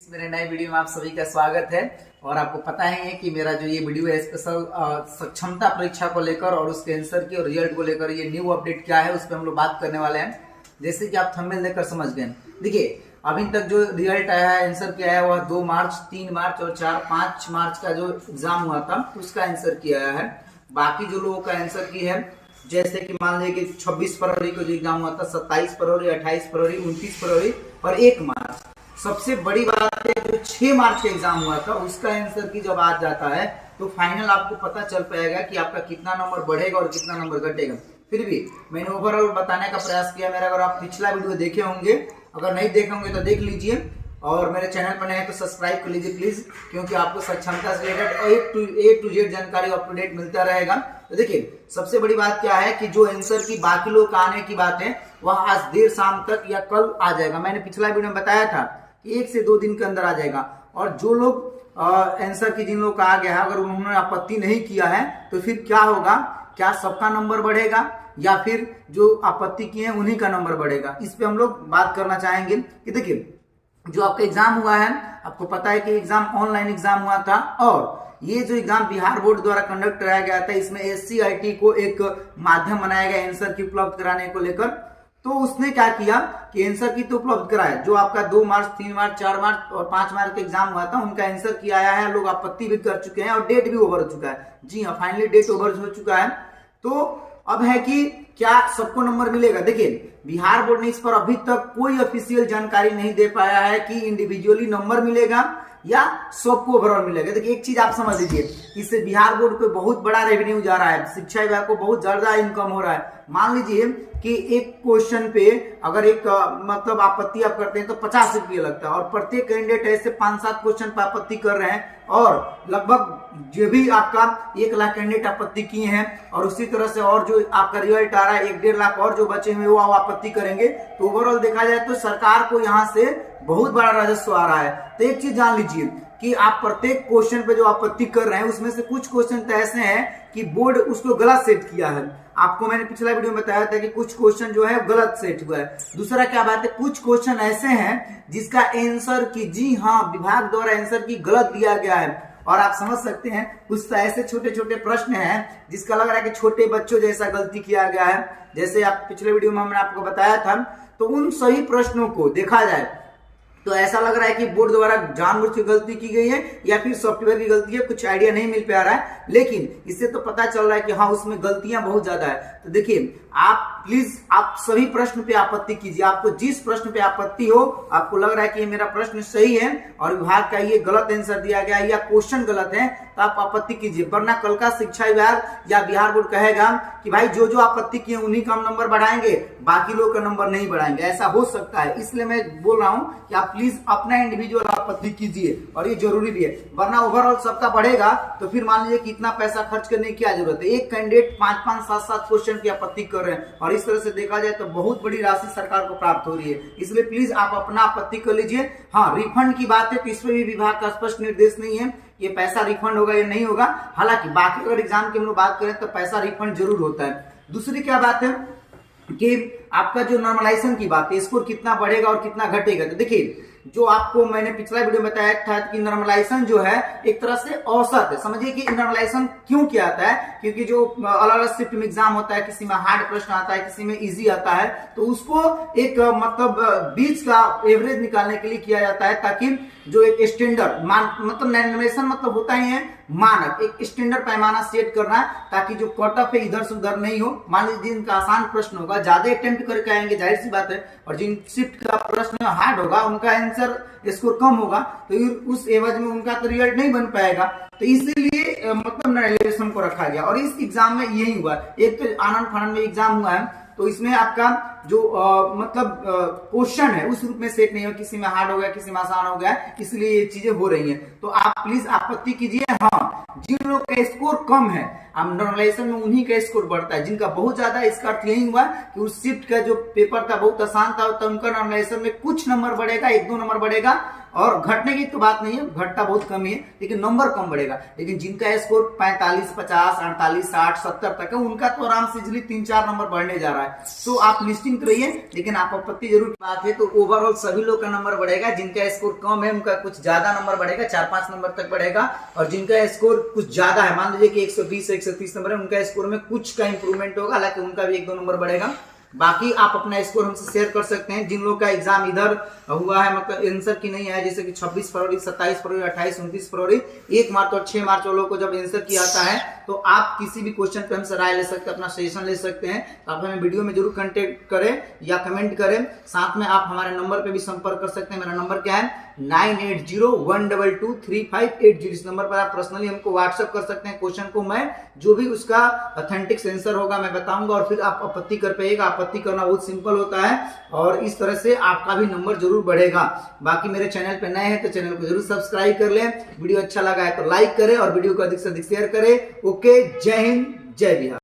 मेरे नए वीडियो में आप सभी का स्वागत है। और आपको पता है कि मेरा जो ये वीडियो है स्पेशल सक्षमता परीक्षा को लेकर और उसके आंसर की और रिजल्ट को लेकर ये न्यू अपडेट क्या है उस पर हम लोग बात करने वाले हैं। जैसे कि आप थंबनेल देखकर समझ गए। देखिए अभी तक जो रिजल्ट आया है, आंसर किया है वह 2 मार्च, 3 मार्च और 5 मार्च का जो एग्जाम हुआ था उसका आंसर किया है। बाकी जो लोगों का आंसर की है, जैसे कि मान लीजिए कि 26 फरवरी को जो एग्जाम हुआ था, 27 फरवरी, 28 फरवरी, 29 फरवरी और 1 मार्च। सबसे बड़ी बात है जो 6 मार्च का एग्जाम हुआ था उसका आंसर की जब आ जाता है तो फाइनल आपको पता चल पाएगा कि आपका कितना नंबर बढ़ेगा और कितना नंबर घटेगा। फिर भी मैंने ओवरऑल बताने का प्रयास किया। मेरा अगर आप पिछला वीडियो देखे होंगे, अगर नहीं देखे होंगे तो देख लीजिए और मेरे चैनल पर नए हैं तो सब्सक्राइब कर लीजिए प्लीज, क्योंकि आपको सक्षमता से रिलेटेड ए टू जेड जानकारी अप टू डेट मिलता रहेगा। तो देखिए सबसे बड़ी बात क्या है कि जो आंसर की बाकी लोग आने की बात है वह आज देर शाम तक या कल आ जाएगा। मैंने पिछला वीडियो में बताया था कि 1 से 2 दिन के अंदर आ जाएगा। और जो लोग आंसर की जिन लोग का आ गया है, अगर उन्होंने आपत्ति नहीं किया है तो फिर क्या होगा? क्या सबका नंबर बढ़ेगा या फिर जो आपत्ति किए हैं उन्हीं का नंबर बढ़ेगा? इस पे हम लोग बात करना चाहेंगे कि देखिए जो आपका एग्जाम हुआ है, आपको पता है कि एग्जाम ऑनलाइन एग्जाम हुआ था और ये जो एग्जाम बिहार बोर्ड द्वारा कंडक्ट कराया गया था, इसमें SCIT को एक माध्यम बनाया गया आंसर की उपलब्ध कराने को लेकर। तो उसने क्या किया कि आंसर की तो उपलब्ध कराया। जो आपका 2 मार्च, 3 मार्च, 4 मार्च और 5 मार्च का एग्जाम हुआ था उनका आंसर की आया है, लोग आपत्ति भी कर चुके हैं और डेट भी ओवर हो चुका है। जी हाँ, फाइनली डेट ओवर हो चुका है। तो अब है कि क्या सबको नंबर मिलेगा? देखिए बिहार बोर्ड ने इस पर अभी तक कोई ऑफिशियल जानकारी नहीं दे पाया है कि इंडिविजुअली नंबर मिलेगा या सबको ओवरऑल मिलेगा। देखिए एक चीज आप समझ लीजिए, इससे बिहार बोर्ड पे बहुत बड़ा रेवेन्यू जा रहा है, शिक्षा विभाग को बहुत ज्यादा इनकम हो रहा है। मान लीजिए कि एक क्वेश्चन पे अगर एक मतलब आपत्ति आप करते हैं तो 50 रुपये लगता है और प्रत्येक कैंडिडेट ऐसे 5-7 क्वेश्चन पर आपत्ति कर रहे हैं और लगभग जो भी आपका 1 लाख कैंडिडेट आपत्ति किए हैं और उसी तरह से और जो आपका रिजल्ट आ रहा है 1-1.5 लाख और जो बचे हुए वो आपत्ति करेंगे। तो ओवरऑल देखा जाए तो सरकार को यहाँ से बहुत बड़ा राजस्व आ रहा है। तो एक चीज जान लीजिए कि आप प्रत्येक क्वेश्चन पे जो आपत्ति कर रहे हैं उसमें से कुछ क्वेश्चन तो ऐसे हैं कि बोर्ड उसको गलत सेट किया है। आपको मैंने पिछला वीडियो में बताया था कि कुछ क्वेश्चन जो है गलत सेट हुआ है। दूसरा क्या बात है, कुछ क्वेश्चन ऐसे हैं जिसका आंसर की, जी हाँ, विभाग द्वारा आंसर की गलत दिया गया है। और आप समझ सकते हैं कुछ ऐसे छोटे छोटे प्रश्न हैं जिसका लग रहा है कि छोटे बच्चों जैसा गलती किया गया है। जैसे आप पिछले वीडियो में हमने आपको बताया था, तो उन सही प्रश्नों को देखा जाए तो ऐसा लग रहा है कि बोर्ड द्वारा जानबूझ के गलती की गई है या फिर सॉफ्टवेयर की गलती है, कुछ आइडिया नहीं मिल पा रहा है। लेकिन इससे तो पता चल रहा है कि हाँ उसमें गलतियां बहुत ज्यादा है। तो देखिए आप प्लीज आप सभी प्रश्न पे आपत्ति कीजिए। आपको जिस प्रश्न पे आपत्ति हो, आपको लग रहा है कि ये मेरा प्रश्न सही है और विभाग का ये गलत आंसर दिया गया है या क्वेश्चन गलत है, तो आप आपत्ति कीजिए। वरना कल का शिक्षा विभाग या बिहार बोर्ड कहेगा कि भाई जो जो आपत्ति किए उन्हीं का हम नंबर बढ़ाएंगे, बाकी लोग का नंबर नहीं बढ़ाएंगे। ऐसा हो सकता है, इसलिए मैं बोल रहा हूँ कि आप प्लीज अपना इंडिविजुअल आपत्ति कीजिए और ये जरूरी भी है। वरना ओवरऑल सबका बढ़ेगा तो फिर मान लीजिए कि इतना पैसा खर्च करने की क्या जरूरत है। एक कैंडिडेट 5-5, 7-7 क्वेश्चन की आपत्ति कर रहे हैं और इस तरह से देखा जाए तो बहुत बड़ी राशि सरकार को प्राप्त हो रही है। इसलिए प्लीज आप अपना आपत्ति कर लीजिए। हाँ, रिफंड की बात है तो इसमें भी विभाग का स्पष्ट निर्देश नहीं है ये पैसा रिफंड होगा या नहीं होगा। हालांकि बाकी अगर एग्जाम की हम लोग बात करें तो पैसा रिफंड जरूर होता है। दूसरी क्या बात है कि आपका जो नॉर्मलाइजेशन की बात है, स्कोर कितना बढ़ेगा और कितना घटेगा। तो देखिए जो आपको मैंने पिछला वीडियो में बताया था कि नॉर्मलाइजेशन जो है एक तरह से औसत है। समझिए कि नॉर्मलाइजेशन क्यों किया जाता है, क्योंकि जो अलग अलग शिफ्ट में एग्जाम होता है, किसी में हार्ड प्रश्न आता है, किसी में इजी आता है, तो उसको एक मतलब बीच का एवरेज निकालने के लिए किया जाता है, ताकि जो एक स्टैंडर्ड मतलब नॉर्मलाइजेशन मतलब होता ही है मानक, एक स्टैंडर्ड पैमाना सेट करना है ताकि जो कट ऑफ है इधर से उधर नहीं हो। मान लीजिए जिनका आसान प्रश्न होगा ज्यादा अटेम्प्ट करके आएंगे, जाहिर सी बात है, और जिन शिफ्ट का प्रश्न हार्ड होगा उनका आंसर स्कोर कम होगा, तो उस एवज में उनका तो रिजल्ट नहीं बन पाएगा। तो इसीलिए मतलब नॉर्मलाइजेशन को रखा गया और इस एग्जाम में यही हुआ। एक तो आनंद फानंद में एग्जाम हुआ है तो इसमें आपका जो मतलब क्वेश्चन है उस रूप में सेट नहीं हो, किसी में हार्ड हो गया, किसी में आसान हो गया, इसलिए ये चीजें हो रही हैं। तो आप प्लीज आपत्ति कीजिए। हाँ, जिन लोग का स्कोर कम है, अब नॉर्मलाइजेशन में उन्हीं का स्कोर बढ़ता है। जिनका बहुत ज्यादा, इसका अर्थ यही हुआ कि उस शिफ्ट का जो पेपर था बहुत आसान था तो उनका नॉर्मलाइजेशन में कुछ नंबर बढ़ेगा, 1-2 नंबर बढ़ेगा और घटने की तो बात नहीं है, घटता बहुत कम ही है, लेकिन नंबर कम बढ़ेगा। लेकिन जिनका स्कोर 45, 50, 48, 60, 70 तक है, उनका तो आराम से इजिली 3-4 नंबर बढ़ने जा रहा है। तो आप निश्चिंत रहिए, लेकिन आप आपत्ति जरूर बात है तो ओवरऑल सभी लोग का नंबर बढ़ेगा। जिनका स्कोर कम है उनका कुछ ज्यादा नंबर बढ़ेगा, 4-5 नंबर तक बढ़ेगा, और जिनका स्कोर कुछ ज्यादा है, मान लीजिए कि 120 130 नंबर है, उनका स्कोर में कुछ का इंप्रूवमेंट होगा, हालांकि उनका भी 1-2 नंबर बढ़ेगा। बाकी आप अपना स्कोर हमसे शेयर कर सकते हैं। जिन लोग का एग्जाम इधर हुआ है, मतलब आंसर की नहीं है, जैसे कि 26 फरवरी, 27 फरवरी, 28, 29 फरवरी, 1 मार्च और 6 मार्च वालों को जब आंसर की आता है, तो आप किसी भी क्वेश्चन पे हमसे राय ले सकते हैं, अपना सजेशन ले सकते हैं। तो आप हमें वीडियो में जरूर कांटेक्ट करें या कमेंट करें। साथ में आप हमारे नंबर पे भी संपर्क कर सकते हैं। मेरा नंबर क्या है 9801223580। इस नंबर पर आप पर्सनली हमको व्हाट्सएप कर सकते हैं। क्वेश्चन को मैं जो भी उसका ऑथेंटिक आंसर होगा मैं बताऊंगा, और फिर आप आपत्ति कर पाइएगा। आपत्ति करना बहुत सिंपल होता है, और इस तरह से आपका भी नंबर जरूर बढ़ेगा। बाकी मेरे चैनल पे नए हैं तो चैनल को जरूर सब्सक्राइब कर लें। वीडियो अच्छा लगा है तो लाइक करें और वीडियो को अधिक से अधिक शेयर करें। ओके, जय हिंद, जय बिहार।